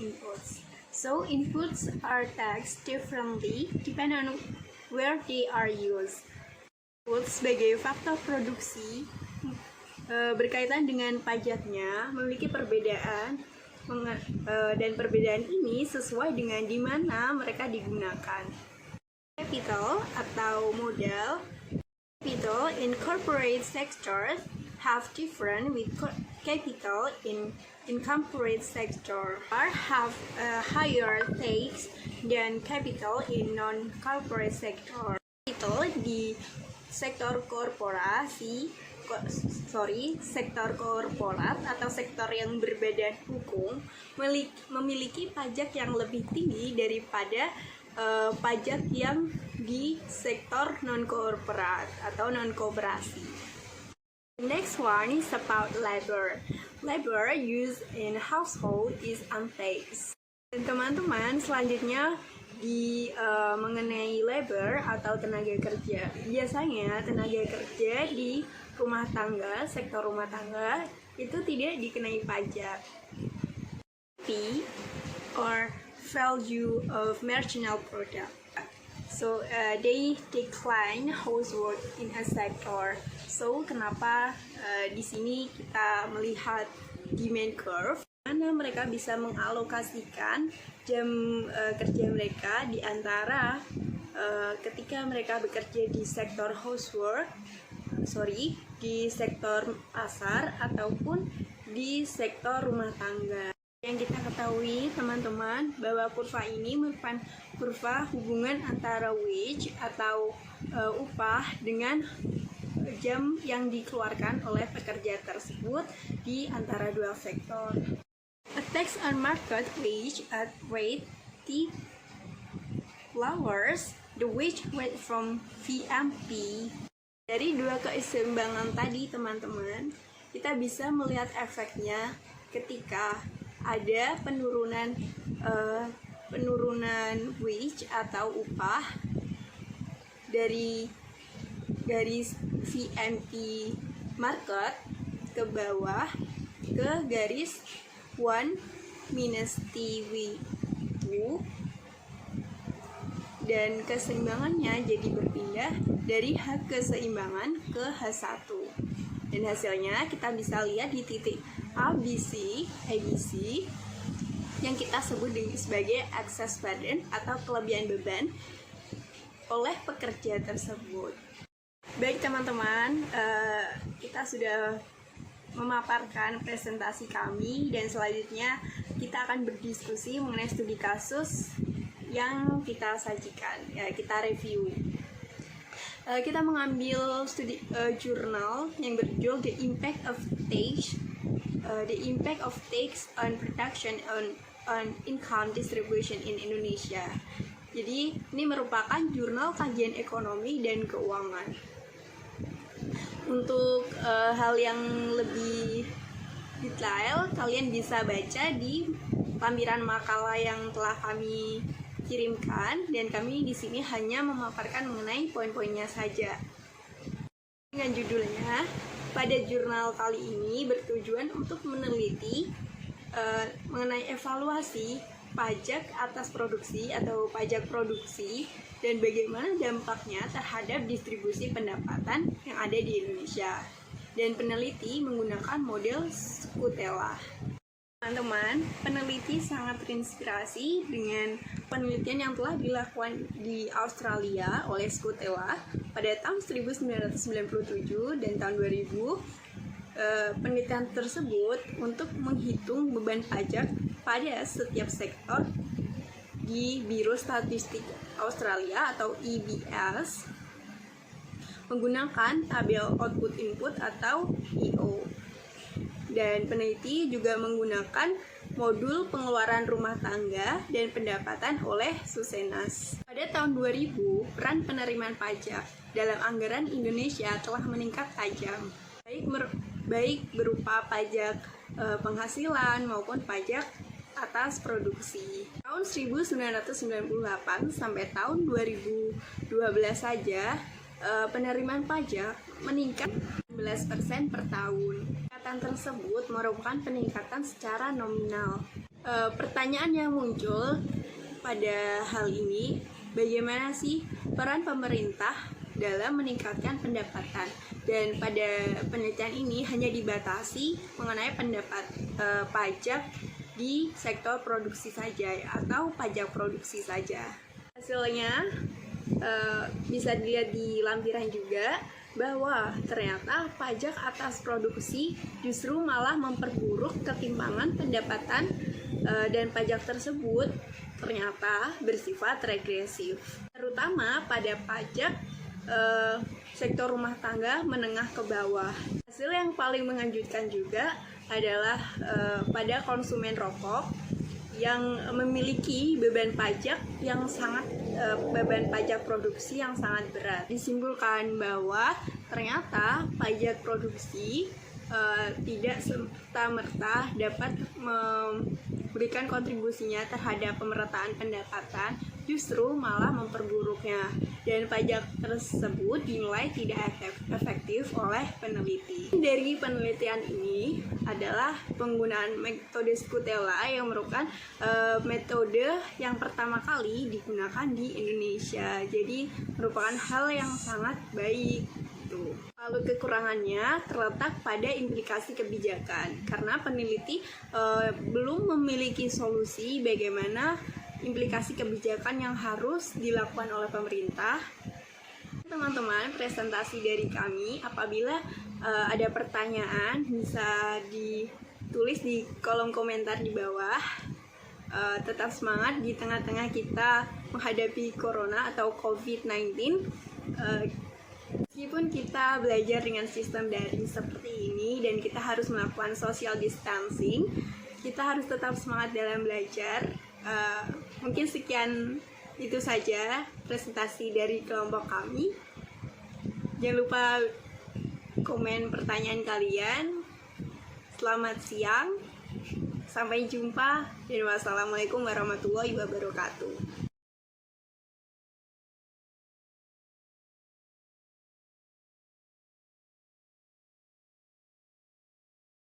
inputs. So inputs are taxed differently depending on where they are used. Inputs sebagai faktor produksi berkaitan dengan pajaknya memiliki perbedaan dan perbedaan ini sesuai dengan di mana mereka digunakan. Capital atau modal. Capital in corporate sectors have different with capital in corporate sector or have higher stakes than capital in non-corporate sector. Capital di sektor sektor korporat atau sektor yang berbadan hukum memiliki pajak yang lebih tinggi daripada pajak yang di sektor non-korporat atau non-kooperasi. Next one is about labor. Labor used in household is untaxed. Dan teman-teman, selanjutnya mengenai labor atau tenaga kerja. Biasanya tenaga kerja di rumah tangga, sektor rumah tangga itu tidak dikenai pajak. Fee or value of marginal product. So they decline housework in a sector. So kenapa di sini kita melihat demand curve, mana mereka bisa mengalokasikan jam kerja mereka di antara ketika mereka bekerja di sektor di sektor pasar ataupun di sektor rumah tangga. Yang kita ketahui teman-teman bahwa kurva ini merupakan kurva hubungan antara wage atau upah dengan jam yang dikeluarkan oleh pekerja tersebut di antara dua sektor. A tax on market wage at rate T lowers the wage rate from VMP. Dari dua keseimbangan tadi teman-teman, kita bisa melihat efeknya ketika ada penurunan wage atau upah dari garis VMP market ke bawah ke garis 1 minus TW2 dan keseimbangannya jadi berpindah dari H keseimbangan ke H1 dan hasilnya kita bisa lihat di titik ABC yang kita sebut sebagai excess burden atau kelebihan beban oleh pekerja tersebut. Baik teman-teman, kita sudah memaparkan presentasi kami dan selanjutnya kita akan berdiskusi mengenai studi kasus yang kita sajikan, kita review. Kita mengambil studi jurnal yang berjudul The Impact of Tax on Production on Income Distribution in Indonesia. Jadi ini merupakan jurnal kajian ekonomi dan keuangan. Untuk hal yang lebih detail, kalian bisa baca di lampiran makalah yang telah kami kirimkan, dan kami di sini hanya memaparkan mengenai poin-poinnya saja. Dengan judulnya, pada jurnal kali ini bertujuan untuk meneliti mengenai evaluasi pajak atas produksi atau pajak produksi dan bagaimana dampaknya terhadap distribusi pendapatan yang ada di Indonesia. Dan peneliti menggunakan model Skutela. Teman-teman, peneliti sangat terinspirasi dengan penelitian yang telah dilakukan di Australia oleh Skutela pada tahun 1997 dan tahun 2000. Penelitian tersebut untuk menghitung beban pajak pada setiap sektor di Biro Statistik Australia atau EBS menggunakan tabel output input atau EO. Dan peneliti juga menggunakan modul pengeluaran rumah tangga dan pendapatan oleh Susenas. Pada tahun 2000, peran penerimaan pajak dalam anggaran Indonesia telah meningkat tajam, baik berupa pajak penghasilan maupun pajak atas produksi. Tahun 1998 sampai tahun 2012 saja penerimaan pajak meningkat 11% per tahun. Peningkatan tersebut merupakan peningkatan secara nominal. Pertanyaan yang muncul pada hal ini, bagaimana sih peran pemerintah dalam meningkatkan pendapatan? Dan pada penelitian ini hanya dibatasi mengenai pajak di sektor produksi saja atau pajak produksi saja. Hasilnya bisa dilihat di lampiran juga bahwa ternyata pajak atas produksi justru malah memperburuk ketimpangan pendapatan, dan pajak tersebut ternyata bersifat regresif, terutama pada pajak sektor rumah tangga menengah ke bawah. Hasil yang paling mengejutkan juga adalah pada konsumen rokok yang memiliki beban pajak produksi yang sangat berat. Disimpulkan bahwa ternyata pajak produksi tidak serta-merta dapat memberikan kontribusinya terhadap pemerataan pendapatan, justru malah memperburuknya, dan pajak tersebut dinilai tidak efektif oleh peneliti. Dari penelitian ini adalah penggunaan metode Skutella yang merupakan metode yang pertama kali digunakan di Indonesia, jadi merupakan hal yang sangat baik. Lalu kekurangannya terletak pada implikasi kebijakan, karena peneliti belum memiliki solusi bagaimana implikasi kebijakan yang harus dilakukan oleh pemerintah. Teman-teman, presentasi dari kami, apabila ada pertanyaan bisa ditulis di kolom komentar di bawah. Tetap semangat di tengah-tengah kita menghadapi corona atau COVID-19. Meskipun kita belajar dengan sistem daring seperti ini dan kita harus melakukan social distancing, kita harus tetap semangat dalam belajar. Mungkin sekian itu saja presentasi dari kelompok kami. Jangan lupa komen pertanyaan kalian. Selamat siang, sampai jumpa, dan wassalamualaikum warahmatullahi wabarakatuh.